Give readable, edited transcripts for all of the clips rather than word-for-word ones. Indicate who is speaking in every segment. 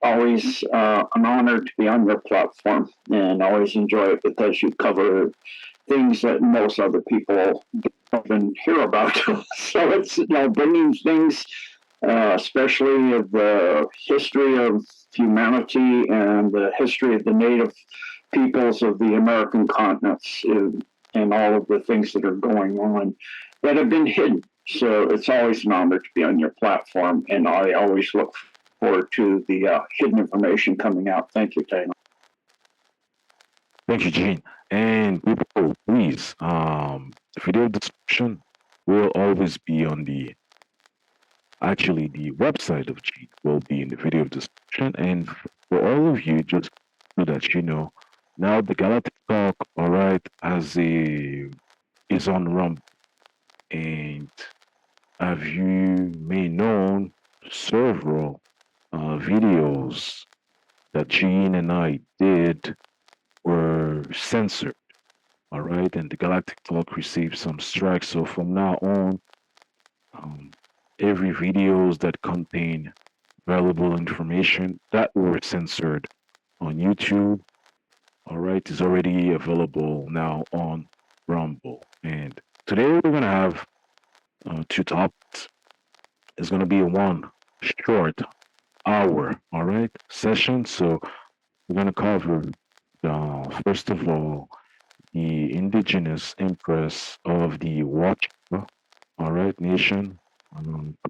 Speaker 1: always an honor to be on your platform, and always enjoy it because you cover things that most other people don't even hear about. So it's bringing things, especially of the history of humanity and the history of the native peoples of the American continents, and all of the things that are going on that have been hidden. So it's always an honor to be on your platform, and I always look forward to the hidden information coming out. Thank you, Taino.
Speaker 2: Thank you, Gene. And people, please, the video description will always be on the website of Gene will be in the video description. And for all of you, just so that you know, now the Galactic Talk, all right, is on Rumble. And have you may known several videos that Gene and I did were censored, all right, and the Galactic Talk received some strikes. So from now on, every videos that contain valuable information that were censored on YouTube, all right, is already available now on Rumble. And today we're gonna have two topics. It's gonna be a one short hour, all right, session. So we're gonna cover first of all the indigenous empress of the Wachita, all right, nation,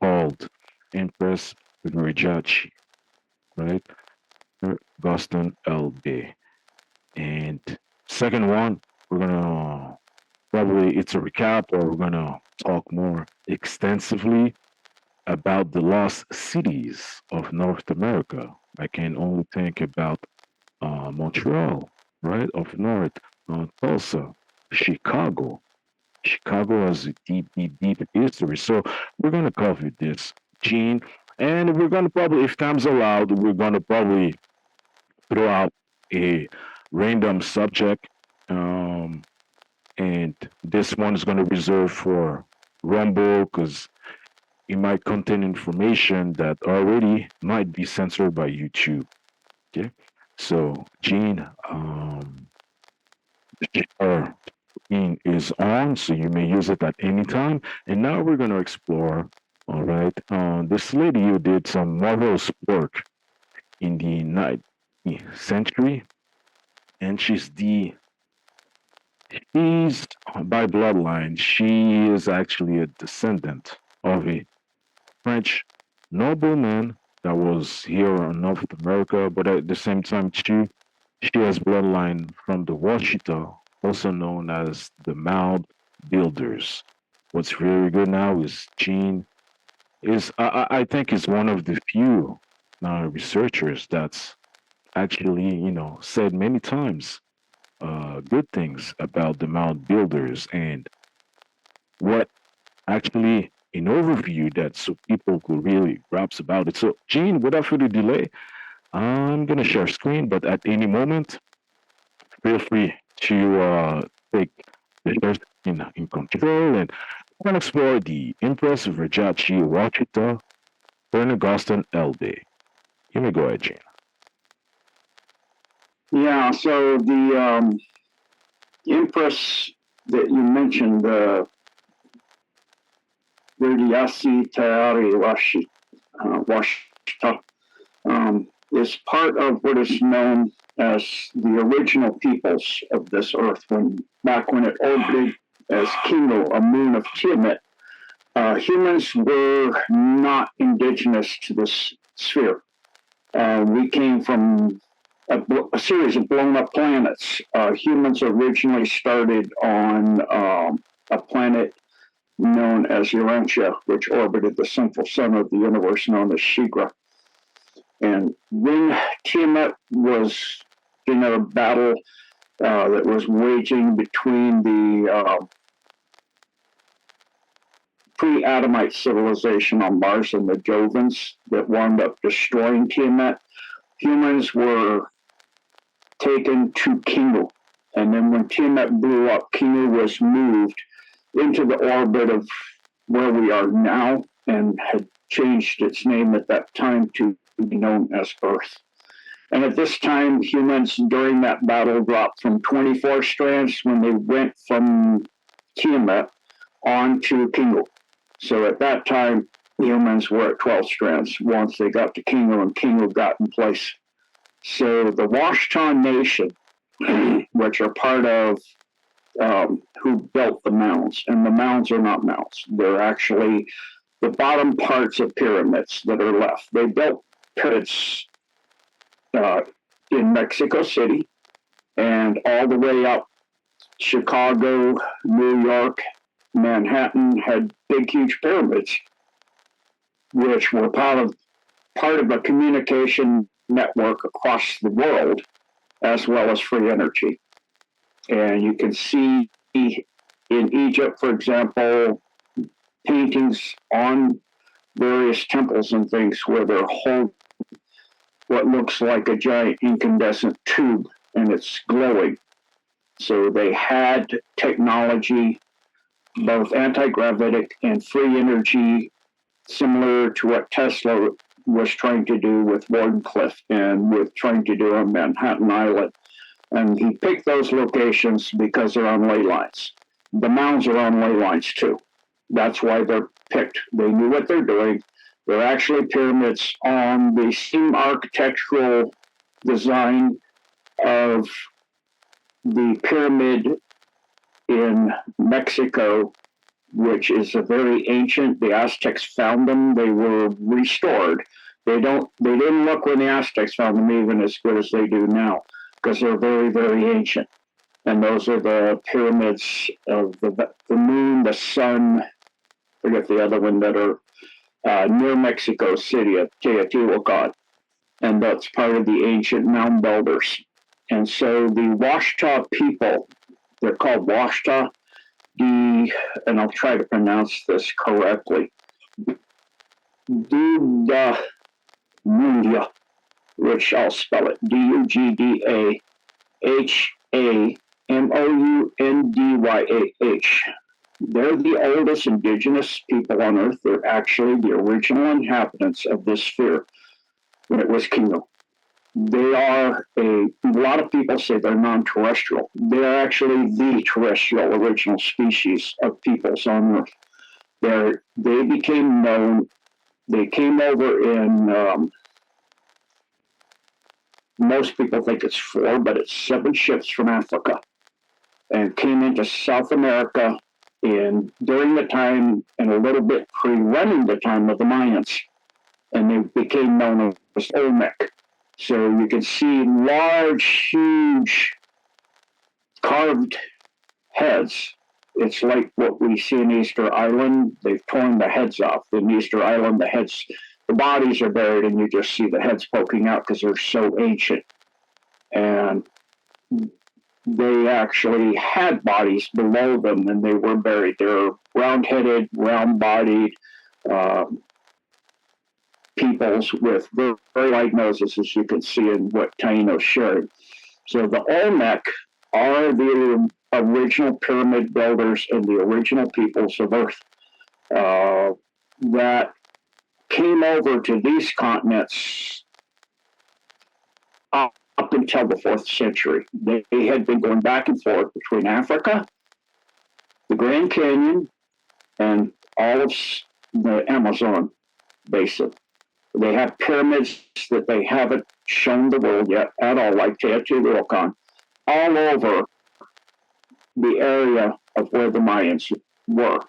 Speaker 2: called Empress Rajachi, right, Augustine L.B. And second one, we're gonna probably it's a recap, or we're gonna talk more extensively about the lost cities of North America. I can only think about Montreal, right, of North, Tulsa, Chicago. Chicago has a deep, deep, deep history. So we're gonna cover this, Gene, and we're gonna probably, if time's allowed, we're gonna probably throw out a random subject, and this one is gonna reserve for Rumble because it might contain information that already might be censored by YouTube. Okay, so Gene, our screen is on, so you may use it at any time. And now we're going to explore, all right, this lady who did some marvelous work in the 19th century, and she's by bloodline, she is actually a descendant of a French nobleman that was here on North America, but at the same time, she has bloodline from the Wachita, also known as the Mound Builders. What's very good now is Gene is I think is one of the few researchers that's actually said many times good things about the Mound Builders and what actually an overview that so people could really grasp about it. So Gene, without further delay, I'm gonna share screen, but at any moment, feel free to take the share screen in control, and we're gonna explore the Empress of Rajachi Wachita, Augustine L.B. You may go ahead, Gene.
Speaker 1: Yeah, so the Empress that you mentioned, the Virdiasi Tayari Washita, is part of what is known as the original peoples of this earth. Back when it orbited as Kingo, a moon of Tiamat, humans were not indigenous to this sphere. We came from a series of blown up planets. Humans originally started on a planet known as Urantia, which orbited the central center of the universe known as Shigra. And when Tiamat was in a battle that was waging between the pre-Adamite civilization on Mars and the Jovans that wound up destroying Tiamat, humans were taken to Kingu. And then when Tiamat blew up, Kingu was moved into the orbit of where we are now and had changed its name at that time to be known as Earth. And at this time, humans during that battle dropped from 24 strands when they went from Tiamat on to Kingo. So at that time, humans were at 12 strands once they got to Kingo and Kingo got in place. So the Washta Nation, which are part of who built the mounds, and the mounds are not mounds. They're actually the bottom parts of pyramids that are left. They built pyramids in Mexico City and all the way up Chicago, New York, Manhattan had big, huge pyramids, which were part of a communication network across the world, as well as free energy. And you can see in Egypt, for example, paintings on various temples and things where they're holding what looks like a giant incandescent tube and it's glowing. So they had technology, both anti-gravitic and free energy, similar to what Tesla was trying to do with Wardenclyffe and with trying to do on Manhattan Island. And he picked those locations because they're on ley lines. The mounds are on ley lines too. That's why they're picked. They knew what they're doing. They're actually pyramids on the same architectural design of the pyramid in Mexico, which is a very ancient. The Aztecs found them. They were restored. They didn't look when the Aztecs found them even as good as they do now, because they're very, very ancient. And those are the pyramids of the moon, the sun, forget the other one, that are near Mexico City at Teotihuacan. And that's part of the ancient mound builders. And so the Washta people, they're called Washta, and I'll try to pronounce this correctly, Dugda Mundia, which I'll spell it, DugdahAMOUNDYAH. They're the oldest indigenous people on Earth. They're actually the original inhabitants of this sphere when it was Kingo. They are a lot of people say they're non-terrestrial. They're actually the terrestrial original species of peoples on Earth. They became known. They came over in, most people think it's 4, but it's 7 ships from Africa and came into South America during the time and a little bit pre-running the time of the Mayans. And they became known as Olmec. So you can see large, huge carved heads. It's like what we see in Easter Island. They've torn the heads off. In Easter Island, the bodies are buried and you just see the heads poking out because they're so ancient. And they actually had bodies below them and they were buried. They're round-headed, round-bodied, peoples with very, very light noses, as you can see in what Taino shared. So the Olmec are the original pyramid builders and the original peoples of Earth that came over to these continents up until the 4th century. They had been going back and forth between Africa, the Grand Canyon, and all of the Amazon basin. They have pyramids that they haven't shown the world yet at all, like Teotihuacan, all over the area of where the Mayans were,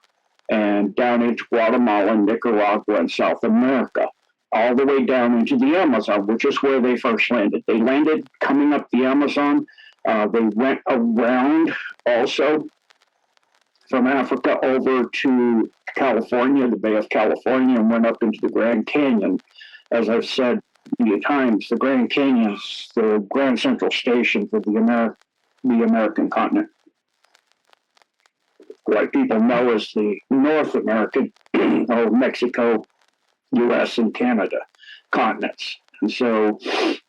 Speaker 1: and down into Guatemala, Nicaragua, and South America, all the way down into the Amazon, which is where they first landed. They landed coming up the Amazon. They went around also from Africa over to California, the Bay of California, and went up into the Grand Canyon. As I've said many times, the Grand Canyon's the Grand Central Station for the American continent. What people know as the North American, or Mexico, U.S., and Canada continents. And so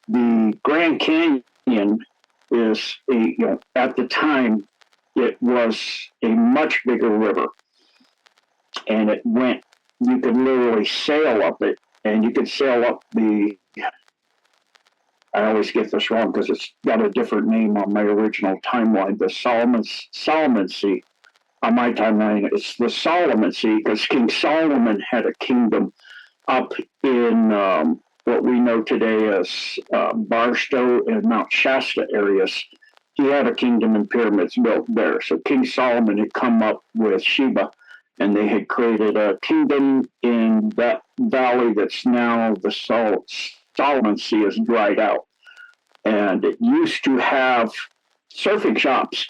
Speaker 1: the Grand Canyon is at the time, it was a much bigger river. And it went, you could literally sail up it, and you could sail up the I always get this wrong because it's got a different name on my original timeline. The Solomon Sea. On my timeline, it's the Solomon Sea because King Solomon had a kingdom up in what we know today as Barstow and Mount Shasta areas. He had a kingdom and pyramids built there. So King Solomon had come up with Sheba, and they had created a kingdom in that valley that's now the Solomon Sea is dried out. And it used to have surfing shops,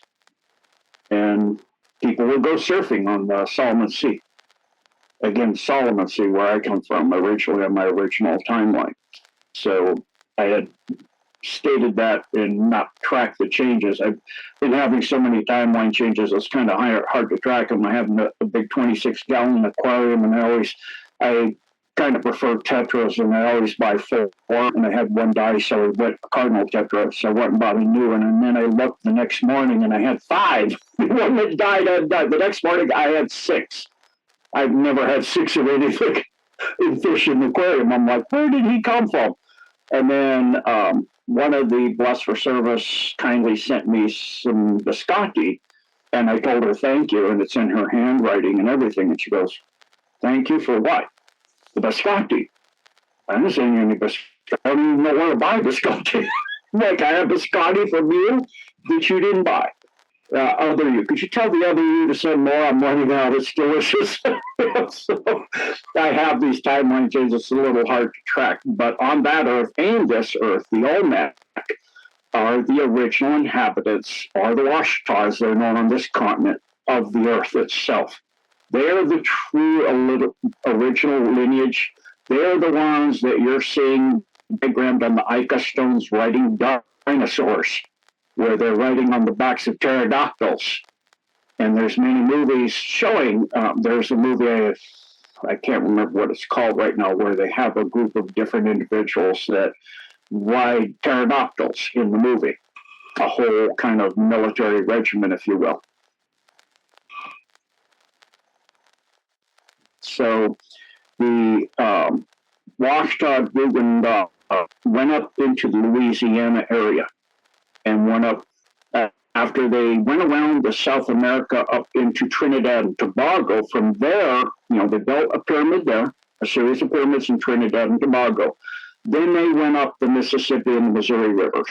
Speaker 1: and people would go surfing on the Solomon Sea. Again, Solomon Sea, where I come from, originally on my original timeline. So I had stated that and not track the changes. I've been having so many timeline changes, it's kind of hard to track them. I have a big 26-gallon aquarium, and I kind of prefer tetras, and I always buy 4, and I had one die, so I went cardinal tetra, so I went and bought a new one, and then I looked the next morning, and I had 5. One that died. The next morning, I had 6. I've never had 6 of anything in fish in the aquarium. I'm like, where did he come from? And then one of the Blessed for Service kindly sent me some biscotti, and I told her thank you, and it's in her handwriting and everything. And she goes, thank you for what? The biscotti. I didn't send you any biscotti. I don't even know where to buy biscotti. Like, I have biscotti from you that you didn't buy. Other you. Could you tell the other you to send more? I'm running out. It's delicious. So I have these timeline changes. It's a little hard to track. But on that Earth and this Earth, the Olmec are the original inhabitants, are the Washtas, they're known on this continent, of the Earth itself. They're the true original lineage. They're the ones that you're seeing diagrammed on the Ica stones writing dinosaurs, where they're writing on the backs of pterodactyls. And there's many movies showing, there's a movie, I can't remember what it's called right now, where they have a group of different individuals that ride pterodactyls in the movie. A whole kind of military regiment, if you will. So the Washtag went up into the Louisiana area and went up after they went around the South America up into Trinidad and Tobago. From there, they built a pyramid there, a series of pyramids in Trinidad and Tobago. Then they went up the Mississippi and the Missouri rivers,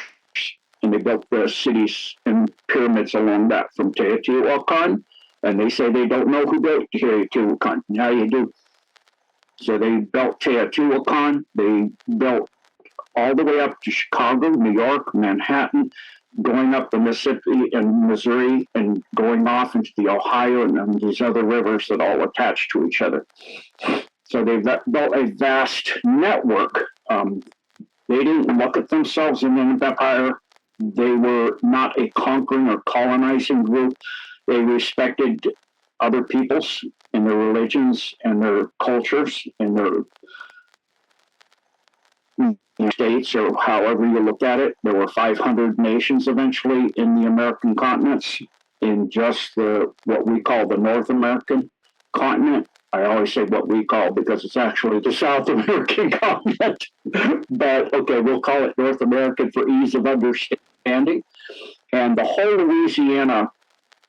Speaker 1: and they built the cities and pyramids along that from Teotihuacan. And they say they don't know who built Teotihuacan. Now you do. So they built Teotihuacan. They built all the way up to Chicago, New York, Manhattan, going up the Mississippi and Missouri and going off into the Ohio and these other rivers that all attach to each other. So they built a vast network. They didn't look at themselves in an empire. They were not a conquering or colonizing group. They respected other peoples and their religions and their cultures and their states, or however you look at it. There were 500 nations eventually in the American continents, in just what we call the North American continent. I always say what we call because it's actually the South American continent. But okay, we'll call it North American for ease of understanding. And the whole Louisiana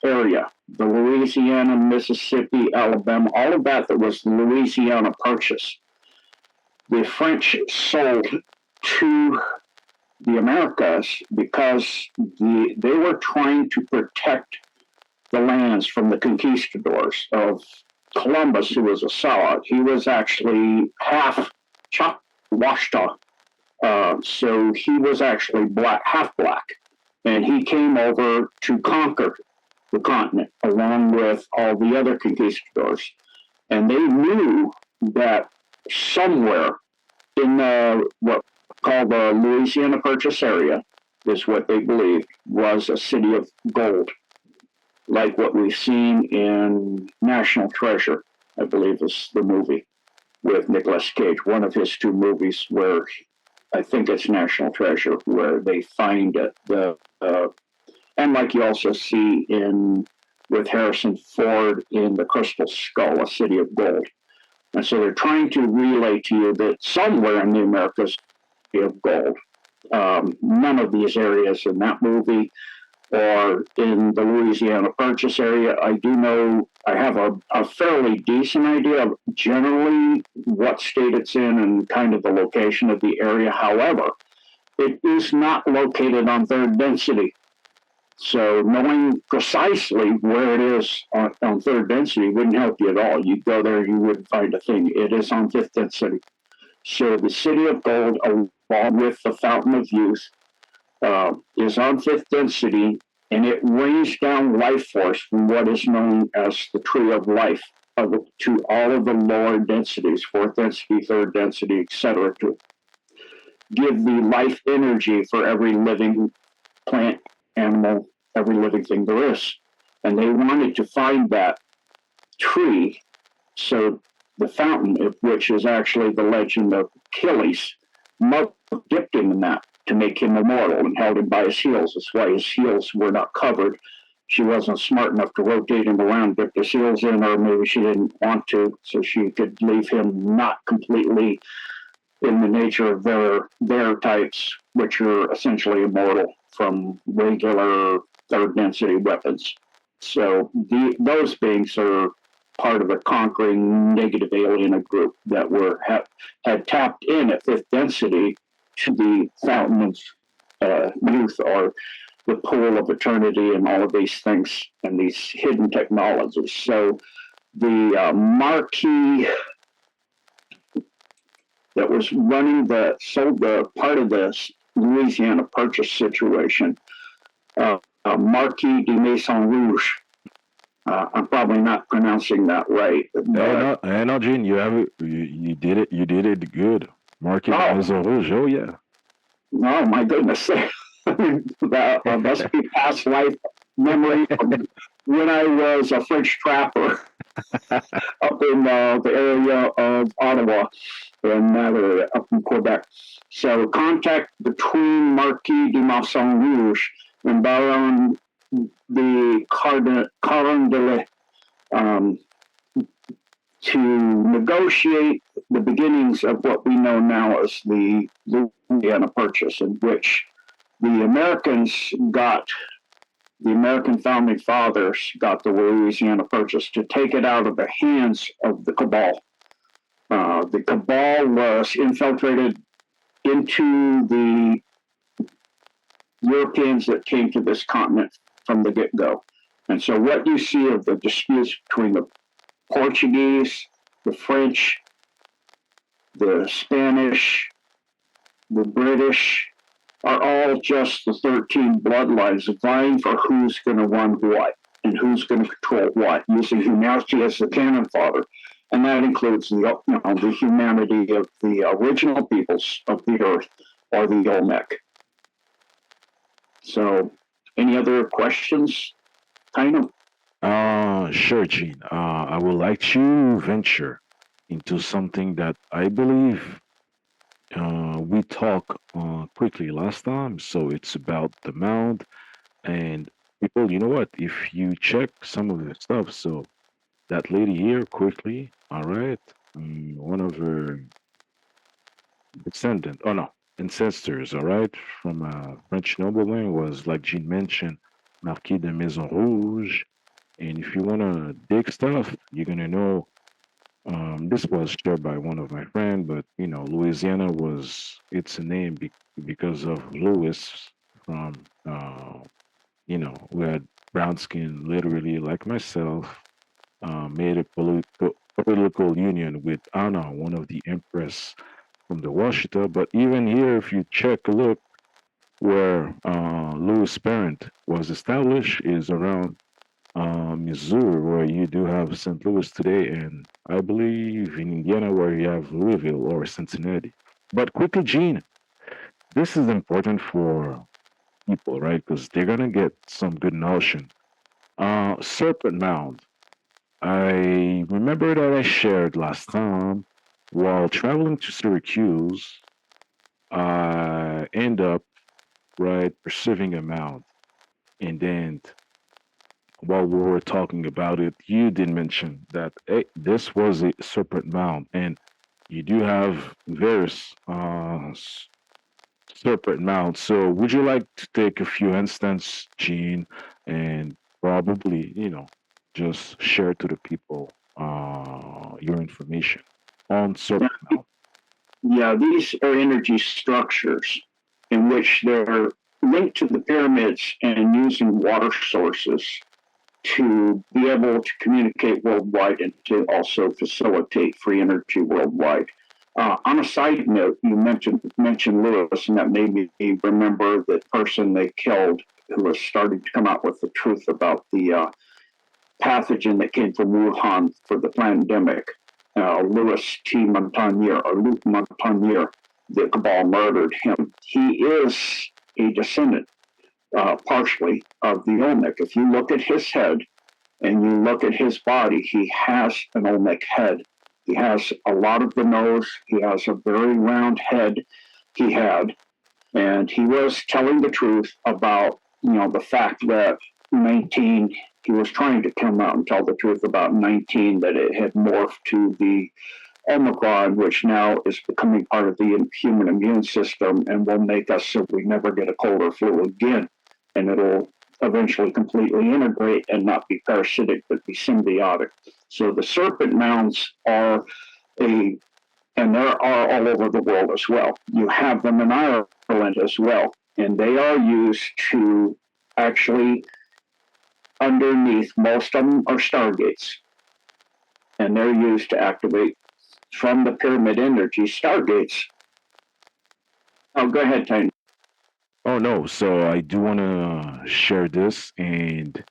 Speaker 1: area, the Louisiana, Mississippi, Alabama, all of that was the Louisiana Purchase. The French sold to the Americas because they were trying to protect the lands from the conquistadors of Columbus, who was a sellout. He was actually half Washita, so he was actually half black, and he came over to conquer the continent along with all the other conquistadors. And they knew that somewhere in what called the Louisiana Purchase area is what they believed was a city of gold, like what we've seen in National Treasure, I believe is the movie with Nicolas Cage, one of his 2 movies where I think it's National Treasure, where they find it. And like you also see with Harrison Ford in The Crystal Skull, a city of gold. And so they're trying to relay to you that somewhere in the Americas, you have gold. None of these areas in that movie or in the Louisiana Purchase area. I do know I have a fairly decent idea of generally what state it's in and kind of the location of the area. However, it is not located on third density. So knowing precisely where it is on third density wouldn't help you at all. You'd go there, you wouldn't find a thing. It is on fifth density. So the City of Gold, along with the Fountain of Youth, is on fifth density, and it rains down life force from what is known as the Tree of Life to all of the lower densities, fourth density, third density, etc., to give the life energy for every living plant, animal, every living thing there is. And they wanted to find that tree. So the fountain, which is actually the legend of Achilles, dipped him in that to make him immortal and held him by his heels. That's why his heels were not covered. She wasn't smart enough to rotate him around, dip his heels in, or maybe she didn't want to, so she could leave him not completely in the nature of their types, which are essentially immortal from regular third density weapons. So those beings are part of a conquering negative alien group that had tapped in at fifth density to the fountain of youth or the pool of eternity and all of these things and these hidden technologies. So the marquee that was running sold the part of this Louisiana Purchase situation, Marquis de Maison Rouge. I'm probably not pronouncing that right.
Speaker 2: No, Gene, you have it. You did it. You did it good. Marquis de Maison Rouge. Oh yeah.
Speaker 1: Oh my goodness, that must be past life memory from when I was a French trapper up in the area of Ottawa, in that area, up in Quebec. So contact between Marquis de Maison Rouge and Baron de Carondelet to negotiate the beginnings of what we know now as the Louisiana Purchase, in which the American founding fathers got the Louisiana Purchase to take it out of the hands of the cabal. The cabal was infiltrated into the Europeans that came to this continent from the get-go. And so what you see of the disputes between the Portuguese, the French, the Spanish, the British are all just the 13 bloodlines vying for who's going to run what and who's going to control what, using humanity as the cannon fodder. And that includes the humanity of the original peoples of the earth, or the Olmec. So, any other questions, Taino?
Speaker 2: Sure, Gene. I would like to venture into something that I believe we talked quickly last time. So it's about the mound. And people, you know what? If you check some of the stuff, so that lady here, quickly, all right, one of her ancestors, all right, from a French nobleman was, like Jean mentioned, Marquis de Maison Rouge. And if you want to dig stuff, you're going to know this was shared by one of my friends, but Louisiana it's a name because of Louis from, who had brown skin, literally like myself, made a political union with Anna, one of the empress from the Washita. But even here, if you check a look, where Louis' parent was established is around Missouri, where you do have St. Louis today, and I believe in Indiana, where you have Louisville or Cincinnati. But quickly, Gene, this is important for people, right? Because they're gonna get some good notion. Serpent Mound. I remember that I shared last time while traveling to Syracuse. I end up perceiving a mound, and then while we were talking about it, you did mention that this was a serpent mound, and you do have various Serpent Mount. So would you like to take a few instances, Gene, and probably, just share to the people your information on
Speaker 1: Now,
Speaker 2: Serpent Mount?
Speaker 1: yeah, these are energy structures in which they're linked to the pyramids and using water sources to be able to communicate worldwide and to also facilitate free energy worldwide. On a side note, you mentioned Lewis, and that made me remember the person they killed who was starting to come out with the truth about the pathogen that came from Wuhan for the pandemic. Louis T. Montagnier, or Luc Montagnier, the cabal murdered him. He is a descendant, partially, of the Olmec. If you look at his head and you look at his body, he has an Olmec head. He has a lot of the nose. He has a very round head he had. And he was telling the truth about, the fact that 19, he was trying to come out and tell the truth about 19, that it had morphed to the Omicron, which now is becoming part of the human immune system and will make us so we never get a cold or flu again. And it'll eventually completely integrate and not be parasitic, but be symbiotic. So the serpent mounds are and there are all over the world as well. You have them in Ireland as well, and they are used to actually, underneath, most of them are stargates, and they're used to activate from the pyramid energy stargates. Oh, go ahead, Taino.
Speaker 2: Oh no, so I do want to share this, and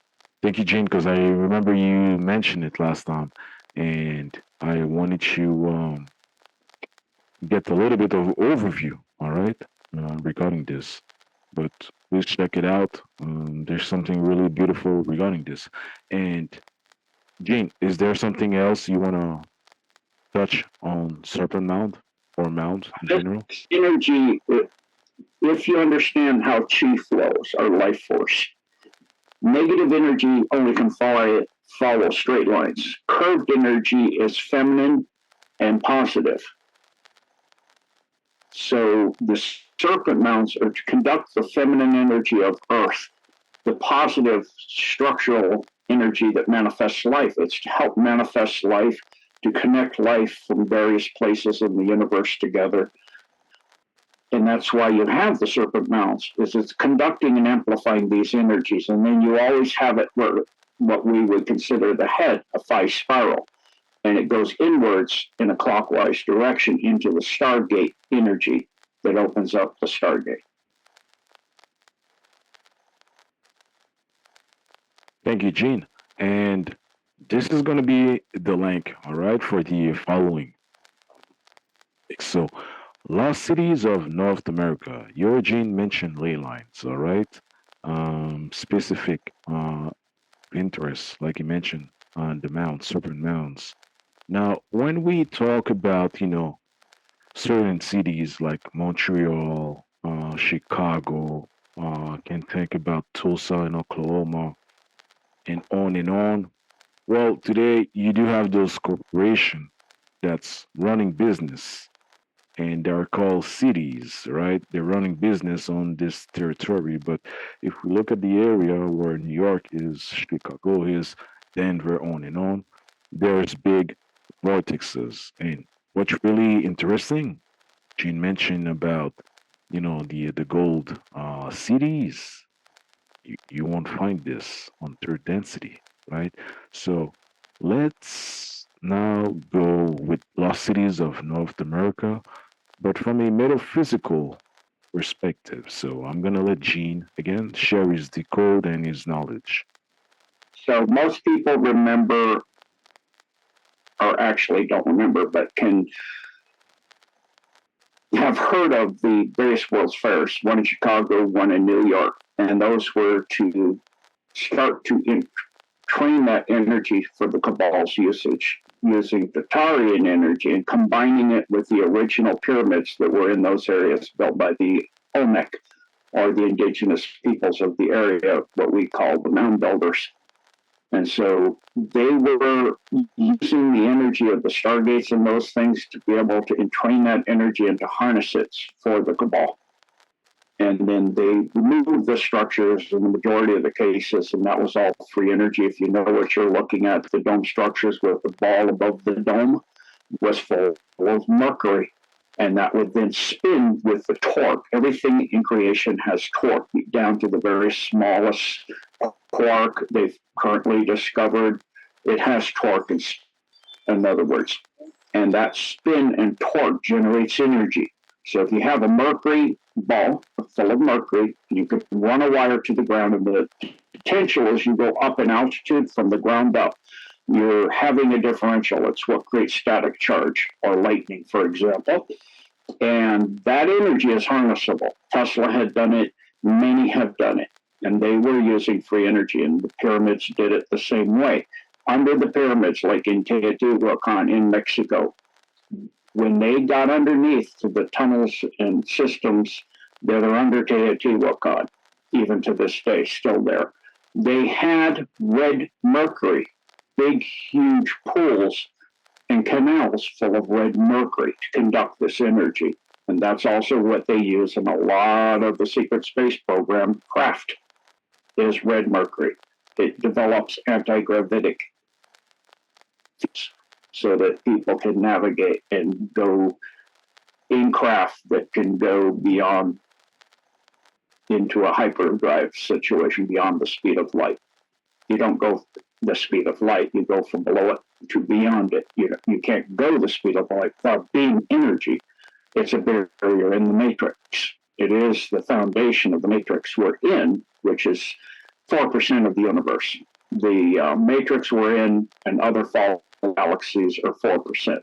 Speaker 2: thank you, Gene, because I remember you mentioned it last time, and I wanted to get a little bit of overview, all right, regarding this. But please check it out. There's something really beautiful regarding this. And Gene, is there something else you want to touch on Serpent Mound or Mound in general?
Speaker 1: Energy, if you understand how chi flows, or life force, negative energy only can follow straight lines. Curved energy is feminine and positive. So the serpent mounts are to conduct the feminine energy of Earth, the positive structural energy that manifests life. It's to help manifest life, to connect life from various places in the universe together. And that's why you have the serpent mounts, is it's conducting and amplifying these energies. And then you always have it where what we would consider the head, a phi spiral, and it goes inwards in a clockwise direction into the stargate energy that opens up the stargate.
Speaker 2: Thank you, Gene. And this is going to be the link, all right, for the following. So, lost cities of North America. Your Gene mentioned ley lines, all right? Specific interests, like you mentioned, on the mounds, serpent mounds. Now, when we talk about, certain cities like Montreal, Chicago, can think about Tulsa in Oklahoma, and on and on. Well, today you do have those corporations that's running business, and they're called cities, right? They're running business on this territory. But if we look at the area where New York is, Chicago is, Denver, on and on, there's big vortexes. And what's really interesting, Gene mentioned about, the gold cities. You won't find this on third density, right? So let's now go with lost cities of North America, but from a metaphysical perspective. So I'm going to let Gene again share his decode and his knowledge.
Speaker 1: So most people remember, or actually don't remember, but can have heard of the various World's Fairs, one in Chicago, one in New York, and those were to start to train that energy for the Cabal's usage, using the Tarian energy and combining it with the original pyramids that were in those areas built by the Olmec, or the indigenous peoples of the area, what we call the mound builders. And so they were using the energy of the stargates and those things to be able to entrain that energy and to harness it for the Cabal. and then they removed the structures in the majority of the cases, and that was all free energy. If you know what you're looking at, the dome structures with the ball above the dome was full of mercury, and that would then spin with the torque. Everything in creation has torque, down to the very smallest quark they've currently discovered. It has torque, in other words, and that spin and torque generates energy. So if you have a mercury ball full of mercury, you can run a wire to the ground, and the potential as you go up in altitude from the ground up, you're having a differential. It's what creates static charge or lightning, for example. And that energy is harnessable. Tesla had done it, many have done it, and they were using free energy, and the pyramids did it the same way. Under the pyramids, like in Teotihuacan in Mexico, when they got underneath to the tunnels and systems that are under Teotihuacan, even to this day, still there, they had red mercury, big, huge pools and canals full of red mercury to conduct this energy. And that's also what they use in a lot of the secret space program craft is red mercury. It develops anti-gravitic so that people can navigate and go in craft that can go beyond into a hyperdrive situation beyond the speed of light. You don't go the speed of light, you go from below it to beyond it. You can't go the speed of light without being energy. It's a barrier in the matrix. It is the foundation of the matrix we're in, which is 4% of the universe. The matrix we're in and other fallen galaxies are 4%.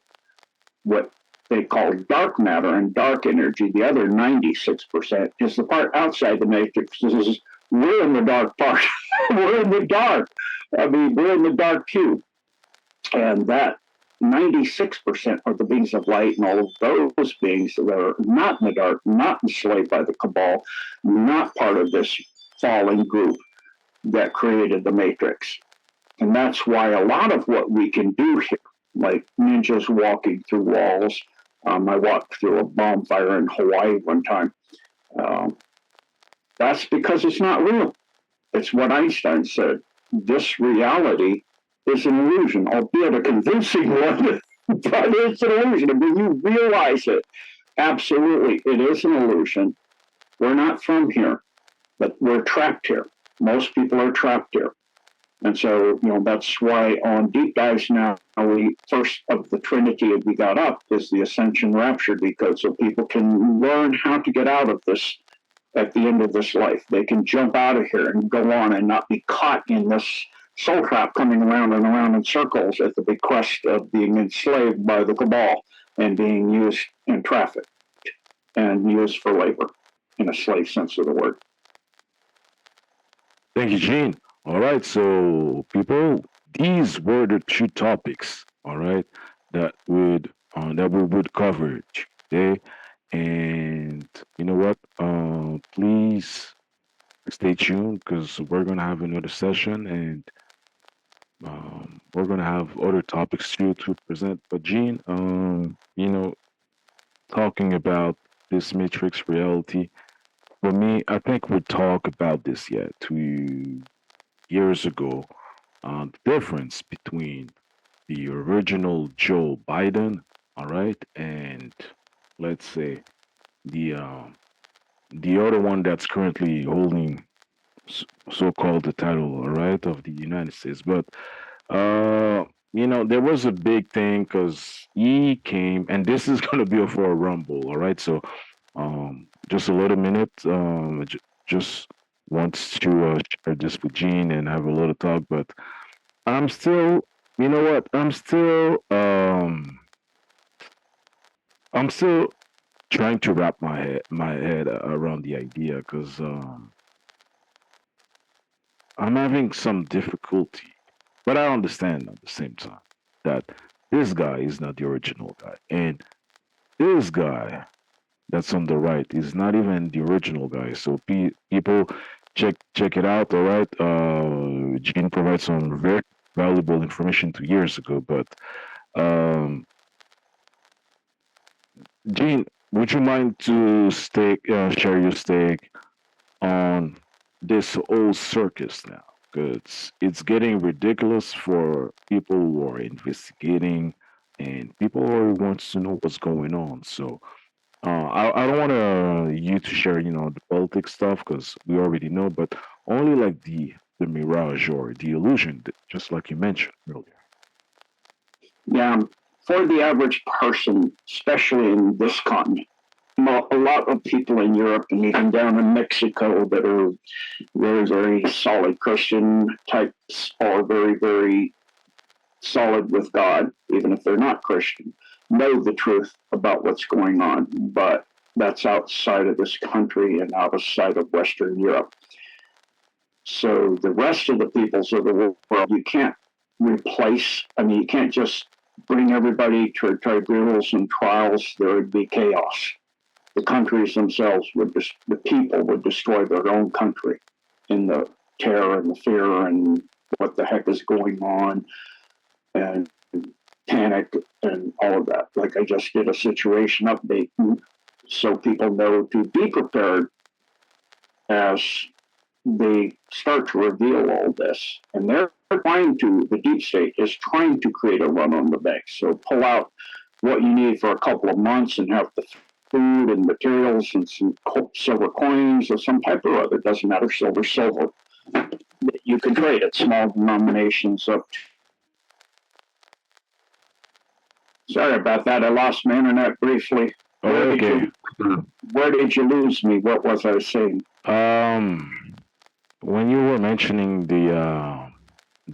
Speaker 1: What they call dark matter and dark energy, the other 96%, is the part outside the matrix. We're in the dark part. We're in the dark. We're in the dark cube. And that 96% are the beings of light, and all of those beings that are not in the dark, not enslaved by the cabal, not part of this fallen group that created the matrix. And that's why a lot of what we can do here, like ninjas walking through walls, I walked through a bonfire in Hawaii one time. That's because it's not real. It's what Einstein said. This reality is an illusion, albeit a convincing one, but it's an illusion. I mean, you realize it. Absolutely, it is an illusion. We're not from here, but we're trapped here. Most people are trapped here. And so, that's why on deep dives now, first of the Trinity we got up is the Ascension Rapture Decode, so people can learn how to get out of this at the end of this life. They can jump out of here and go on and not be caught in this soul trap coming around and around in circles at the bequest of being enslaved by the cabal and being used and trafficked and used for labor in a slave sense of the word.
Speaker 2: Thank you, Gene. All right, so people, these were the two topics, all right, that we would cover today. And you know what? Please stay tuned because we're gonna have another session, and we're gonna have other topics too to present. But Gene, talking about this matrix reality, for me, I think we talked about this 2 years ago. The difference between the original Joe Biden, all right, and let's say the other one that's currently holding so-called the title, all right, of the United States. But there was a big thing because he came, and this is gonna be for a rumble, all right. So, just a little minute, just wants to share this with Gene and have a little talk, but I'm still, you know what? I'm still trying to wrap my head around the idea because I'm having some difficulty, but I understand at the same time that this guy is not the original guy, and this guy that's on the right is not even the original guy. So people check it out. All right, Gene provides some very valuable information 2 years ago, but Gene, would you mind to share your stake on this whole circus now? Because it's getting ridiculous for people who are investigating and people who wants to know what's going on. So I don't want you to share, the politics stuff because we already know, but only like the mirage or the illusion, just like you mentioned earlier.
Speaker 1: Yeah, for the average person, especially in this continent, a lot of people in Europe and even down in Mexico that are very, very solid Christian types are very, very solid with God, even if they're not Christian, know the truth about what's going on. But that's outside of this country and outside of Western Europe. So the rest of the peoples of the world, you can't replace. I mean, you can't just bring everybody to tribunals and trials. There would be chaos. The countries themselves would, the people would destroy their own country in the terror and the fear and what the heck is going on and panic and all of that. Like I just did a situation update so people know to be prepared as they start to reveal all this. And they're trying to, the deep state is trying to create a run on the bank. So pull out what you need for a couple of months and have the food and materials and some silver coins or some type or other, doesn't matter, silver. You can trade at small denominations of. Sorry about that. I lost my internet briefly.
Speaker 2: Okay.
Speaker 1: Where did you lose me? What was I saying?
Speaker 2: When you were mentioning the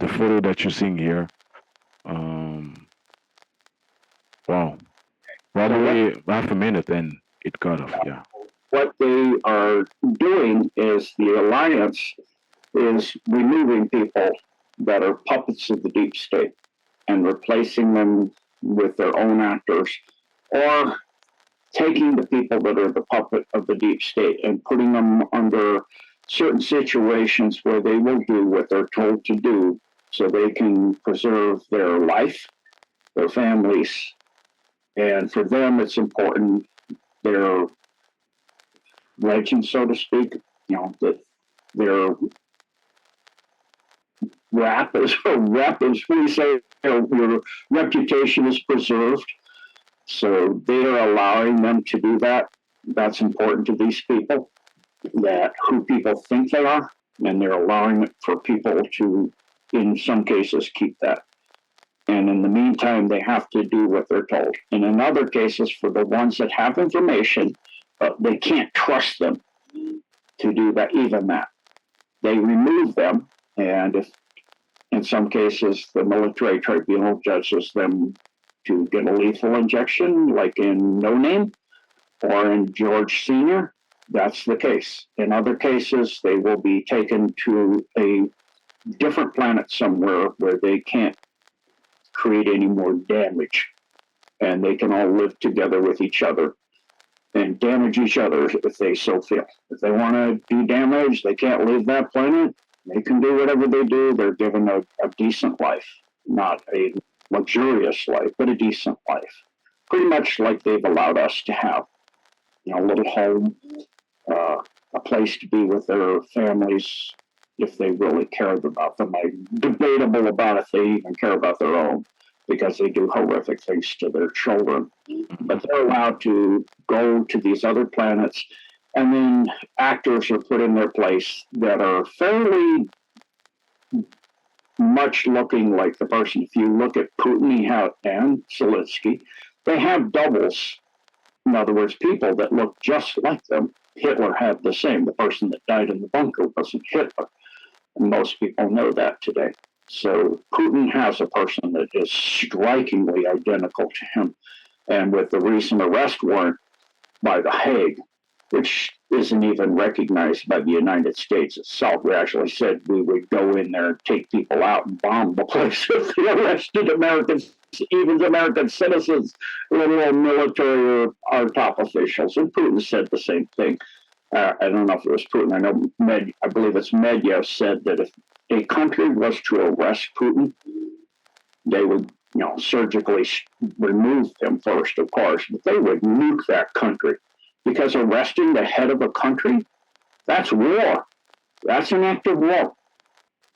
Speaker 2: photo that you're seeing here, wow. By the way, half a minute and it cut off. Yeah.
Speaker 1: What they are doing is the alliance is removing people that are puppets of the deep state and replacing them with their own actors, or taking the people that are the puppet of the deep state and putting them under certain situations where they will do what they're told to do so they can preserve their life, their families, and for them it's important their legend, so to speak, that their rap is we say your reputation is preserved. So they are allowing them to do that. That's important to these people, that who people think they are, and they're allowing it for people to, in some cases, keep that. And in the meantime, they have to do what they're told. And in other cases, for the ones that have information, they can't trust them to do that, even that. They remove them, and if in some cases the military tribunal judges them to get a lethal injection, like in No Name or in George Sr., that's the case. In other cases, they will be taken to a different planet somewhere where they can't create any more damage and they can all live together with each other and damage each other if they so feel. If they want to do damage, they can't leave that planet. They can do whatever they do. They're given a decent life, not a luxurious life, but a decent life. Pretty much like they've allowed us to have, a little home, a place to be with their families if they really cared about them. Debatable about if they even care about their own, because they do horrific things to their children. But they're allowed to go to these other planets, and then actors are put in their place that are fairly much looking like the person. If you look at Putin and Zelensky, they have doubles. In other words, people that look just like them. Hitler had the same. The person that died in the bunker wasn't Hitler. And most people know that today. So Putin has a person that is strikingly identical to him. And with the recent arrest warrant by The Hague, which isn't even recognized by the United States itself. We actually said we would go in there and take people out and bomb the place if they arrested Americans, even American citizens, let alone military or our top officials. And Putin said the same thing. I don't know if it was Putin. I know I believe it's Medvedev said that if a country was to arrest Putin, they would surgically remove him first, of course, but they would nuke that country because arresting the head of a country, that's war. That's an act of war.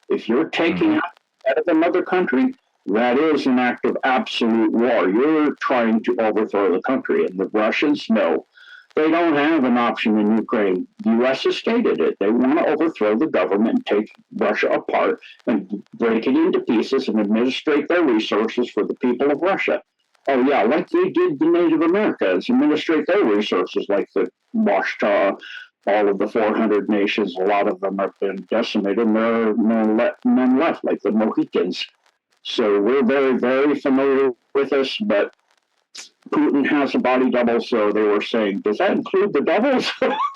Speaker 1: If you're taking out the head of another country, that is an act of absolute war. You're trying to overthrow the country, and the Russians know they don't have an option in Ukraine. The U.S. has stated it. They want to overthrow the government and take Russia apart and break it into pieces and administrate their resources for the people of Russia. Oh, yeah, like they did the Native Americans, administrate their resources, like the Washita, all of the 400 nations. A lot of them have been decimated, and there are none left, like the Mohicans. So we're very, very familiar with this, but Putin has a body double, so they were saying, does that include the doubles?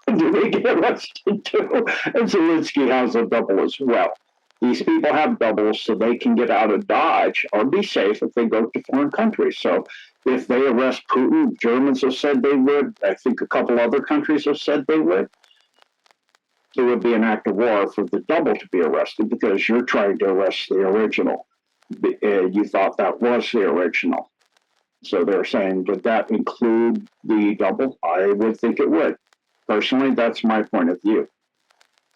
Speaker 1: Do they get arrested too? And Zelensky has a double as well. These people have doubles so they can get out of Dodge or be safe if they go to foreign countries. So if they arrest Putin, Germans have said they would. I think a couple other countries have said they would. It would be an act of war for the double to be arrested because you're trying to arrest the original. You thought that was the original. So they're saying, would that include the double? I would think it would. Personally, that's my point of view.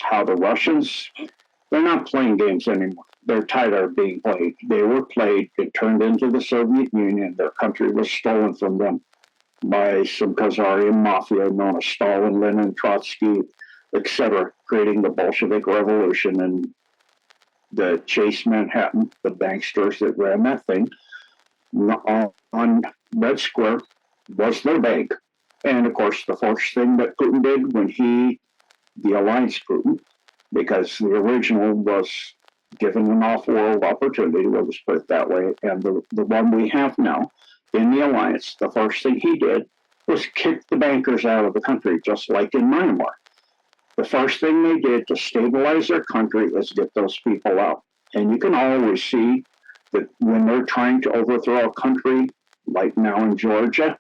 Speaker 1: How the Russians, they're not playing games anymore. They're tired of being played. They were played. It turned into the Soviet Union. Their country was stolen from them by some Khazarian mafia known as Stalin, Lenin, Trotsky, etc., creating the Bolshevik Revolution and the Chase Manhattan, the banksters that ran that thing, on Red Square was their bank. And of course, the first thing that Putin did when the alliance Putin, because the original was given an off-world opportunity, we'll just put it that way, and the one we have now in the alliance, the first thing he did was kick the bankers out of the country, just like in Myanmar. The first thing they did to stabilize their country is get those people out. And you can always see that when they're trying to overthrow a country, like now in Georgia,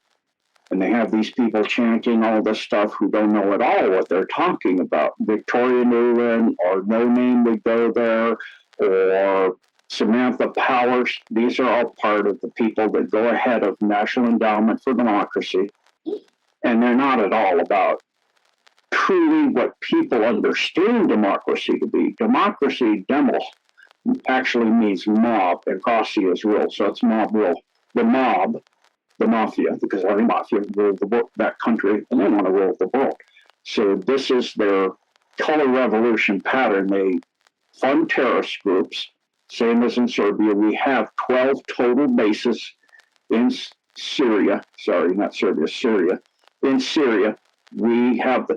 Speaker 1: and they have these people chanting all this stuff who don't know at all what they're talking about. Victoria Nuland or No Name would go there, or Samantha Powers. These are all part of the people that go ahead of National Endowment for Democracy. And they're not at all about truly what people understand democracy to be. Democracy, demos, actually means mob, and Rossi is rule, so it's mob rule. The mob, the mafia, because the mafia ruled that country, and they want to rule the world. So this is their color revolution pattern. They fund terrorist groups, same as in Serbia. We have 12 total bases in Syria. Sorry, not Serbia, Syria. In Syria, we have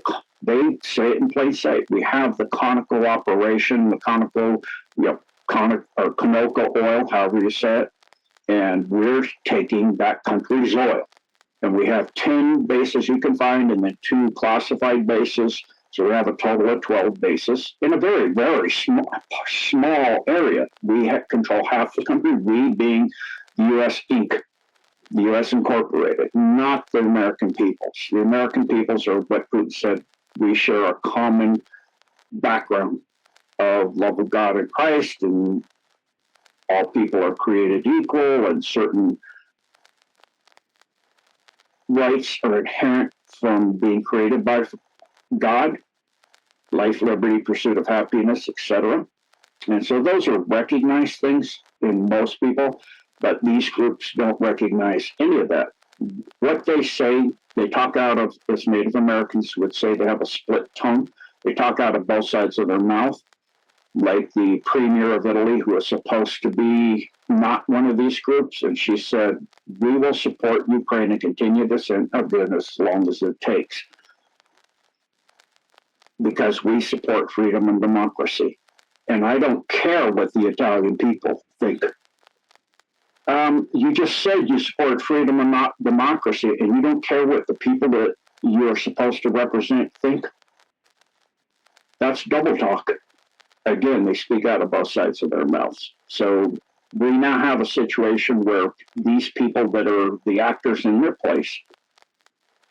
Speaker 1: they say it in plain sight. We have the Conoco operation, the Conoco, or Conoco oil, however you say it, and we're taking that country's oil. And we have 10 bases you can find, and then 2 classified bases. So we have a total of 12 bases in a very, very small area. We control half the country, we being the U.S. Inc., the U.S. Incorporated, not the American peoples. The American peoples are what Putin said, we share a common background of love of God and Christ, and all people are created equal, and certain rights are inherent from being created by God, life, liberty, pursuit of happiness, etc. And so those are recognized things in most people, but these groups don't recognize any of that. What they say, they talk out of, as Native Americans would say, they have a split tongue. They talk out of both sides of their mouth, like the premier of Italy, who is supposed to be not one of these groups. And she said, we will support Ukraine and continue this again as long as it takes, because we support freedom and democracy. And I don't care what the Italian people think. You just said you support freedom and not democracy, and you don't care what the people that you're supposed to represent think. That's double talk. Again, they speak out of both sides of their mouths. So we now have a situation where these people that are the actors in their place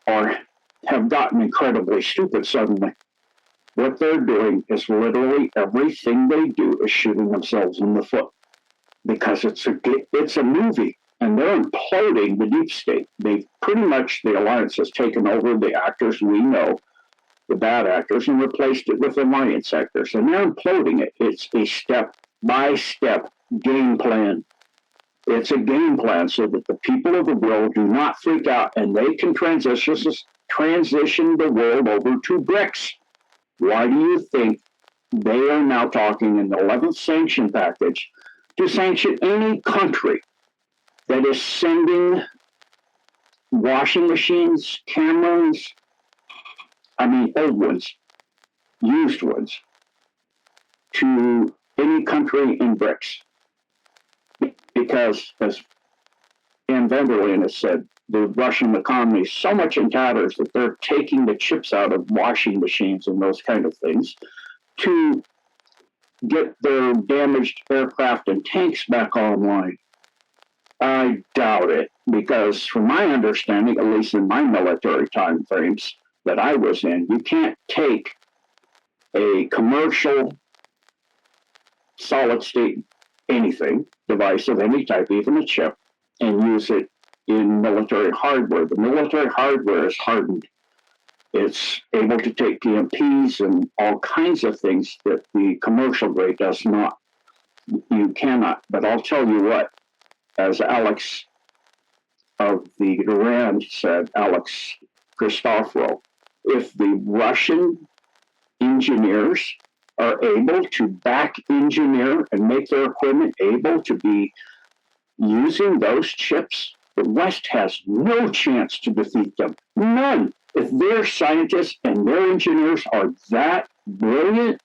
Speaker 1: have gotten incredibly stupid suddenly. What they're doing is literally everything they do is shooting themselves in the foot. because it's a movie, and they're imploding the deep state. They've pretty much, the alliance has taken over the actors we know, the bad actors, and replaced it with alliance actors, and they're imploding it. It's a step-by-step game plan. It's a game plan so that the people of the world do not freak out, and they can transition the world over to BRICS. Why do you think they are now talking in the 11th sanction package to sanction any country that is sending washing machines, cameras, old ones, used ones, to any country in BRICS? Because, as Ann Vanderleen has said, the Russian economy is so much in tatters that they're taking the chips out of washing machines and those kind of things to get their damaged aircraft and tanks back online. I doubt it, because from my understanding, at least in my military time frames that I was in, you can't take a commercial solid state anything, device of any type, even a chip, and use it in military hardware. The military hardware is hardened. It's able to take PMPs and all kinds of things that the commercial grade does not. You cannot. But I'll tell you what, as Alex of the Iran said, Alex Christophorou, if the Russian engineers are able to back engineer and make their equipment able to be using those chips, the West has no chance to defeat them. None. If their scientists and their engineers are that brilliant,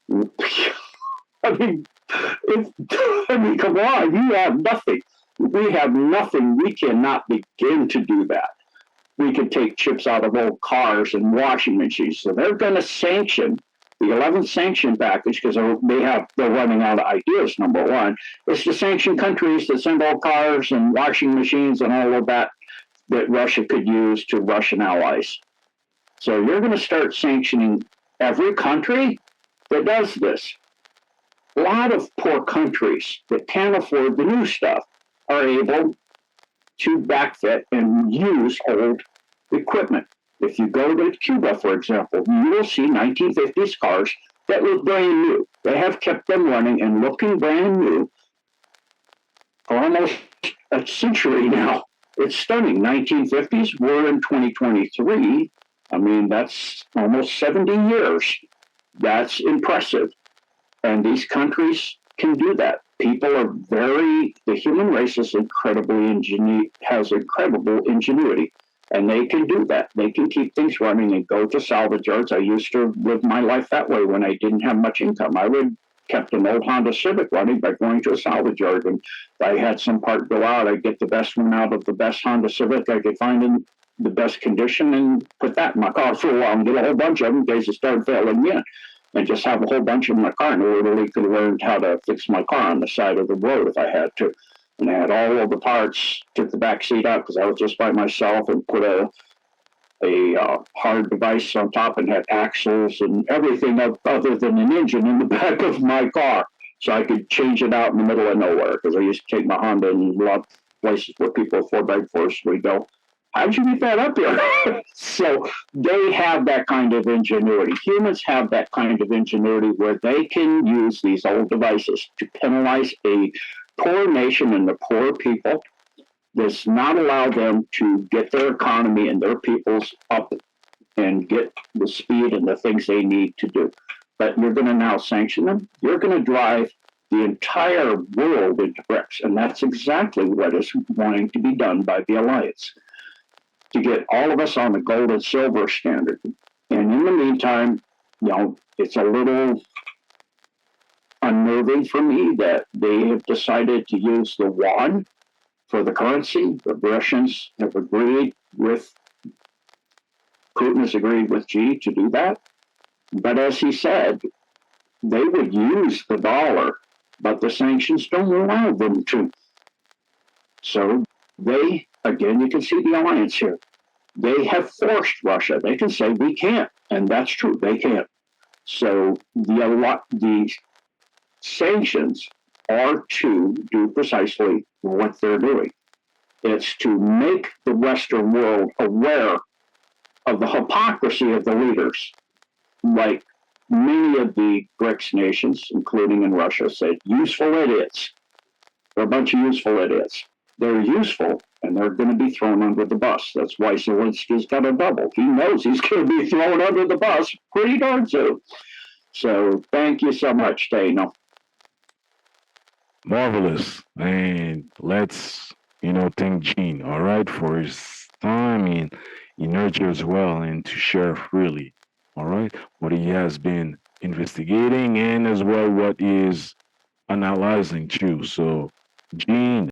Speaker 1: come on, you have nothing. We have nothing. We cannot begin to do that. We could take chips out of old cars and washing machines. So they're going to sanction the 11th sanction package, because they're running out of ideas, number one, is to sanction countries that send old cars and washing machines and all of that Russia could use to Russian allies. So you're going to start sanctioning every country that does this. A lot of poor countries that can't afford the new stuff are able to backfit and use old equipment. If you go to Cuba, for example, you will see 1950s cars that look brand new. They have kept them running and looking brand new for almost a century now. It's stunning. 1950s, we're in 2023. That's almost 70 years. That's impressive. And these countries can do that. The human race has incredible ingenuity. And they can do that. They can keep things running and go to salvage yards. I used to live my life that way when I didn't have much income. I would kept an old Honda Civic running by going to a salvage yard. And if I had some part go out, I'd get the best one out of the best Honda Civic I could find in the best condition and put that in my car for a while and get a whole bunch of them in case it started failing again. And just have a whole bunch in my car. And I literally could have learned how to fix my car on the side of the road if I had to. And I had all of the parts, took the back seat out because I was just by myself, and put a hard device on top and had axles and everything other than an engine in the back of my car. So I could change it out in the middle of nowhere, because I used to take my Honda and a lot of places where people with 4x4s would go, how'd you get that up here? So they have that kind of ingenuity. Humans have that kind of ingenuity where they can use these old devices to penalize a poor nation and the poor people, does not allow them to get their economy and their peoples up and get the speed and the things they need to do. But you're going to now sanction them. You're going to drive the entire world into BRICS. And that's exactly what is wanting to be done by the alliance, to get all of us on the gold and silver standard. And in the meantime, it's a little unnerving for me that they have decided to use the yuan for the currency. The Russians have agreed with, Putin has agreed with Xi to do that. But as he said, they would use the dollar, but the sanctions don't allow them to. So they, again, you can see the alliance here. They have forced Russia. They can say, we can't. And that's true, they can't. So the sanctions are to do precisely what they're doing. It's to make the Western world aware of the hypocrisy of the leaders. Like many of the BRICS nations, including in Russia, said, useful idiots. They're a bunch of useful idiots. They're useful, and they're going to be thrown under the bus. That's why Zelensky's got a double. He knows he's going to be thrown under the bus pretty darn soon. So thank you so much, Taino.
Speaker 2: Marvelous. And let's, thank Gene, all right, for his time and energy as well, and to share freely, all right, what he has been investigating and as well what is analyzing too. So, Gene,